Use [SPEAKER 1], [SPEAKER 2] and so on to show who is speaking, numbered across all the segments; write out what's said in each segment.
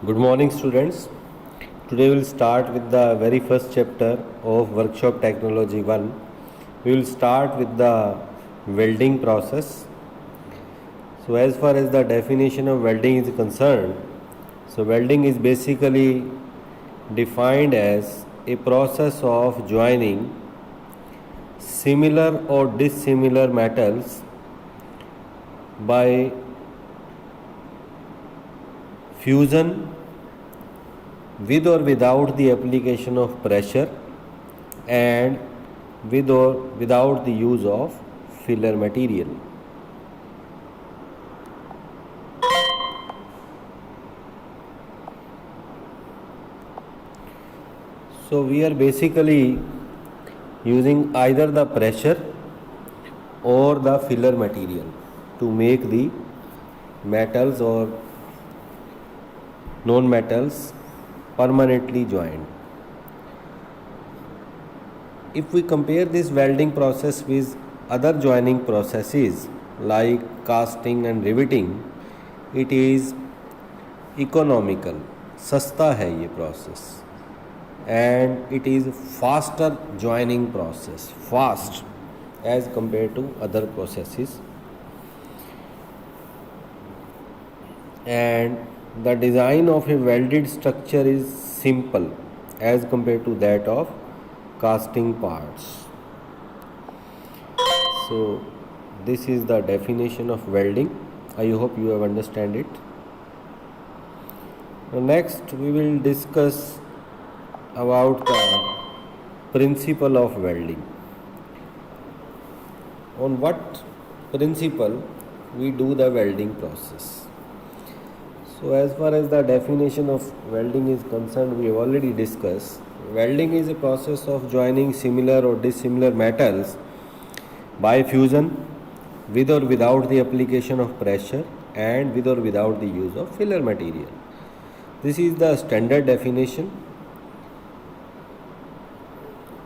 [SPEAKER 1] Good morning, students. Today we will start with the very first chapter of Workshop Technology 1. We will start with the welding process. So as far as the definition of welding is concerned, so welding is basically defined as a process of joining similar or dissimilar metals by fusion with or without the application of pressure and with or without the use of filler material. So we are basically using either the pressure or the filler material to make the metals or non-metals permanently joined. If we compare this welding process with other joining processes like casting and riveting, it is economical, सस्ता है ये process, and it is faster joining process, fast as compared to other processes, and the design of a welded structure is simple as compared to that of casting parts. So this is the definition of welding. I hope you have understand it. Now next we will discuss about the principle of welding. On what principle we do the welding process? So as far as the definition of welding is concerned, we have already discussed. Welding is a process of joining similar or dissimilar metals by fusion with or without the application of pressure and with or without the use of filler material. This is the standard definition.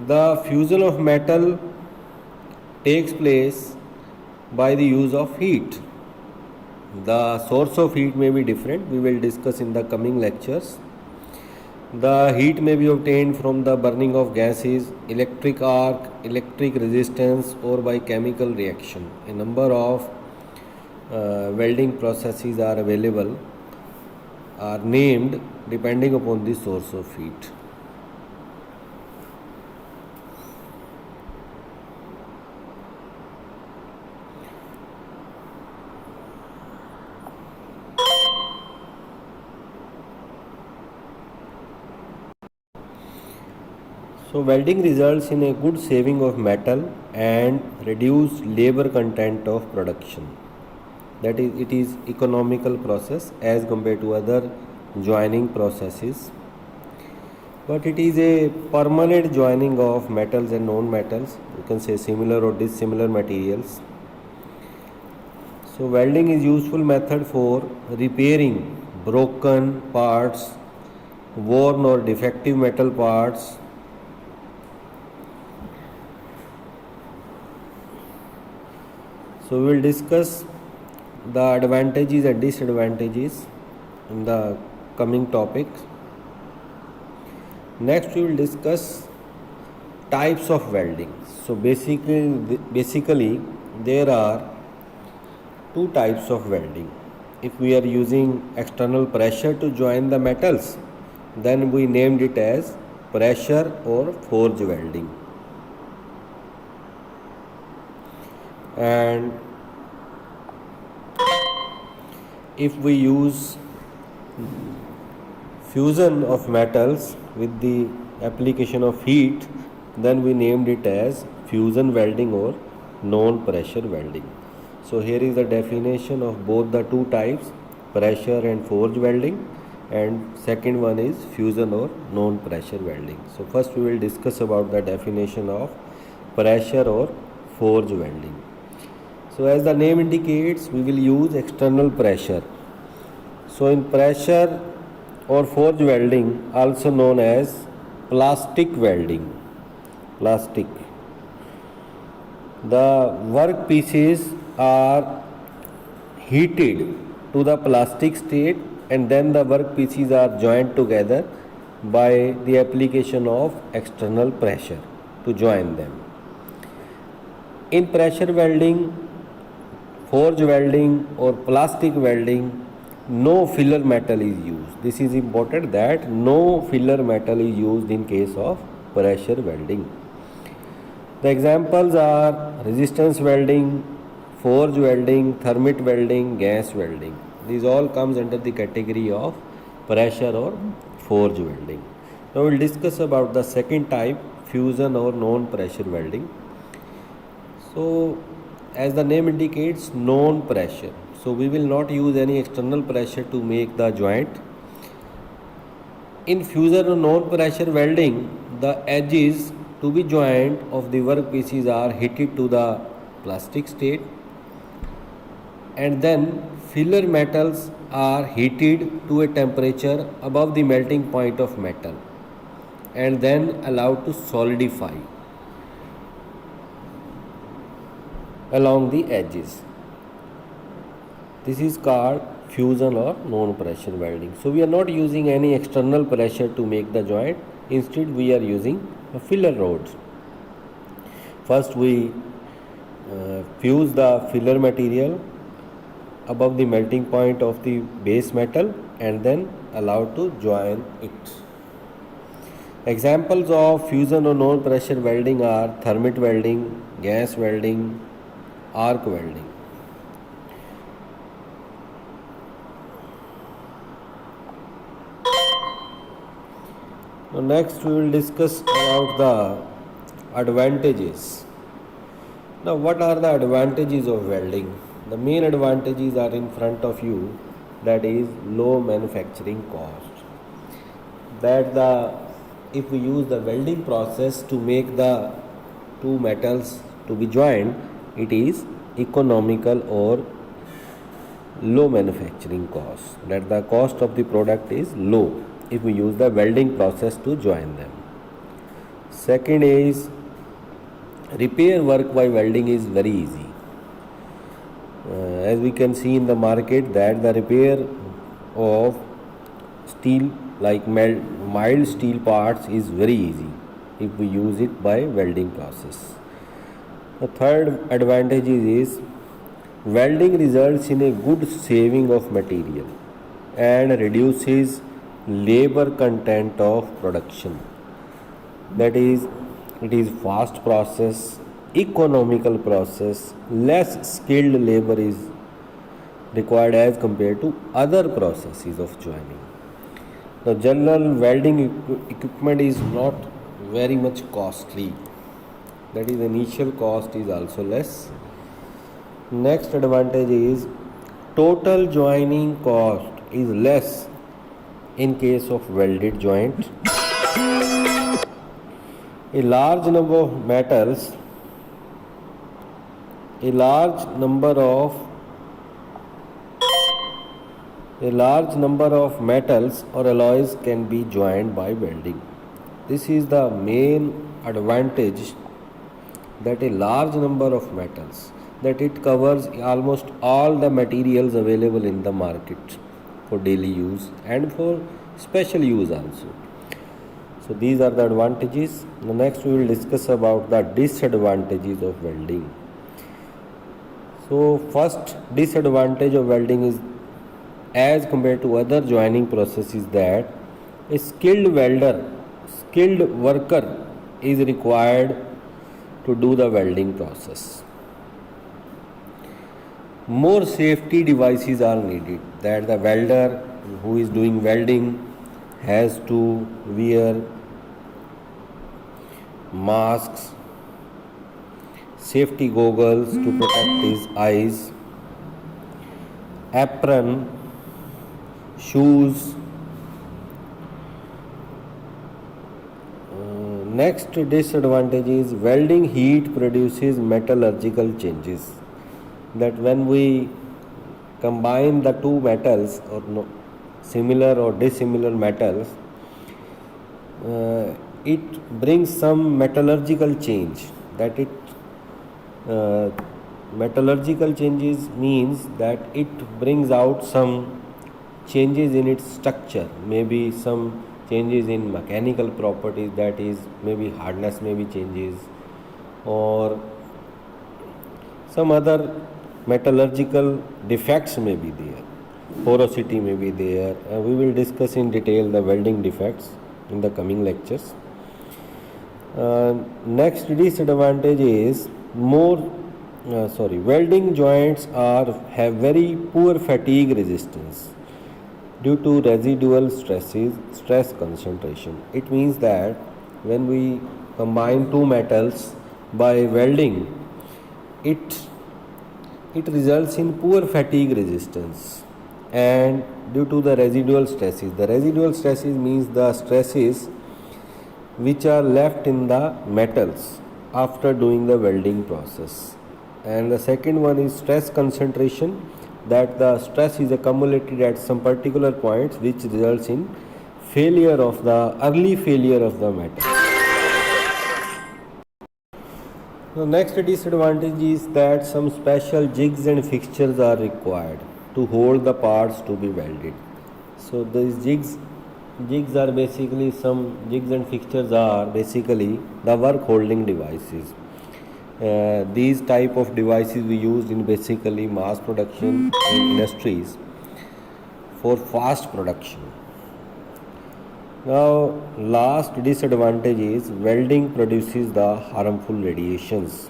[SPEAKER 1] The fusion of metal takes place by the use of heat. The source of heat may be different, we will discuss in the coming lectures. The heat may be obtained from the burning of gases, electric arc, electric resistance, or by chemical reaction. A number of welding processes are available, are named depending upon the source of heat. So welding results in a good saving of metal and reduced labor content of production. That is, it is economical process as compared to other joining processes. But it is a permanent joining of metals and non-metals. You can say similar or dissimilar materials. So welding is useful method for repairing broken parts, worn or defective metal parts, so we will discuss the advantages and disadvantages in the coming topics. Next we will discuss types of welding. So basically there are two types of welding. If we are using external pressure to join the metals, then we named it as pressure or forge welding. And if we use fusion of metals with the application of heat, then we named it as fusion welding or non-pressure welding. So here is the definition of both the two types, pressure and forge welding, and second one is fusion or non-pressure welding. So first we will discuss about the definition of pressure or forge welding. So as the name indicates, we will use external pressure. So in pressure or forge welding, also known as plastic welding, the work pieces are heated to the plastic state and then the workpieces are joined together by the application of external pressure to join them. In pressure welding, forge welding or plastic welding, no filler metal is used. This is important that no filler metal is used in case of pressure welding. The examples are resistance welding, forge welding, thermit welding, gas welding. These all comes under the category of pressure or forge welding. Now we will discuss about the second type, fusion or non-pressure welding. So as the name indicates, non-pressure. So we will not use any external pressure to make the joint. In fusion or non-pressure welding, the edges to be joined of the workpieces are heated to the plastic state, and then filler metals are heated to a temperature above the melting point of metal and then allowed to solidify along the edges. This is called fusion or non-pressure welding. So we are not using any external pressure to make the joint. Instead we are using filler rods. First we fuse the filler material above the melting point of the base metal and then allowed to join it. Examples of fusion or non-pressure welding are thermit welding, gas welding, arc welding. Now next we will discuss about the advantages. Now what are the advantages of welding? The main advantages are in front of you, that is low manufacturing cost. If we use the welding process to make the two metals to be joined, it is economical or low manufacturing cost. That the cost of the product is low if we use the welding process to join them. Second is repair work by welding is very easy. As we can see in the market that the repair of steel like mild steel parts is very easy if we use it by welding process. The third advantage is welding results in a good saving of material and reduces labor content of production. That is, it is fast process, economical process, less skilled labor is required as compared to other processes of joining. The general welding equipment is not very much costly. That is, initial cost is also less. Next advantage is total joining cost is less in case of welded joint. A large number of metals, a large number of metals or alloys can be joined by welding. This is the main advantage, that a large number of metals, that it covers almost all the materials available in the market for daily use and for special use also. So these are the advantages. Now next we will discuss about the disadvantages of welding. So first disadvantage of welding is, as compared to other joining processes, that a skilled worker is required to do the welding process. More safety devices are needed, that the welder who is doing welding has to wear masks, safety goggles to protect his eyes, apron, shoes. Next disadvantage is welding heat produces metallurgical changes. That when we combine the two metals or similar or dissimilar metals, it brings some metallurgical change. That metallurgical changes means that it brings out some changes in its structure, maybe some changes in mechanical properties, that is maybe hardness maybe changes, or some other metallurgical defects may be there, porosity may be there. We will discuss in detail the welding defects in the coming lectures. Next disadvantage is welding joints have very poor fatigue resistance due to residual stress concentration. It means that when we combine two metals by welding, it results in poor fatigue resistance, and due to the residual stresses means the stresses which are left in the metals after doing the welding process. And the second one is stress concentration, that the stress is accumulated at some particular points which results in early failure of the metal. The next disadvantage is that some special jigs and fixtures are required to hold the parts to be welded. So these jigs and fixtures are basically the work holding devices. These type of devices we use in basically mass production in industries for fast production. Now, last disadvantage is welding produces the harmful radiations,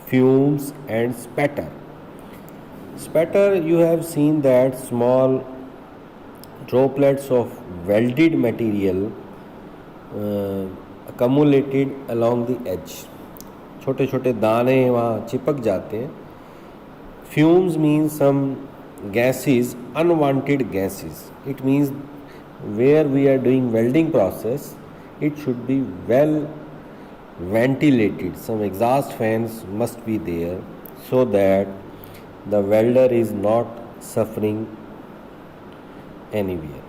[SPEAKER 1] fumes and spatter. You have seen that small droplets of welded material accumulated along the edge, छोटे छोटे दाने वहाँ चिपक जाते हैं. Fumes means some gases, unwanted gases. It means where we are doing welding process, it should be well ventilated. Some exhaust fans must be there so that the welder is not suffering anywhere.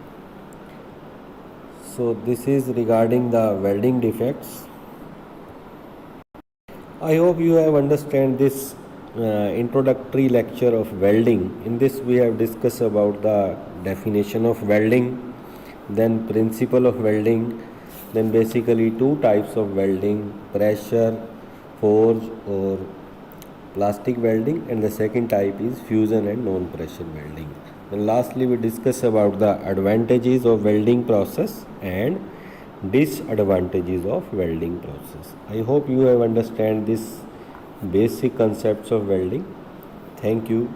[SPEAKER 1] So this is regarding the welding defects. I hope you have understand this introductory lecture of welding. In this we have discussed about the definition of welding, then principle of welding, then basically two types of welding: pressure forge or plastic welding, and the second type is fusion and non-pressure welding. And lastly we discuss about the advantages of welding process and disadvantages of welding process. I hope you have understand this basic concepts of welding. Thank you.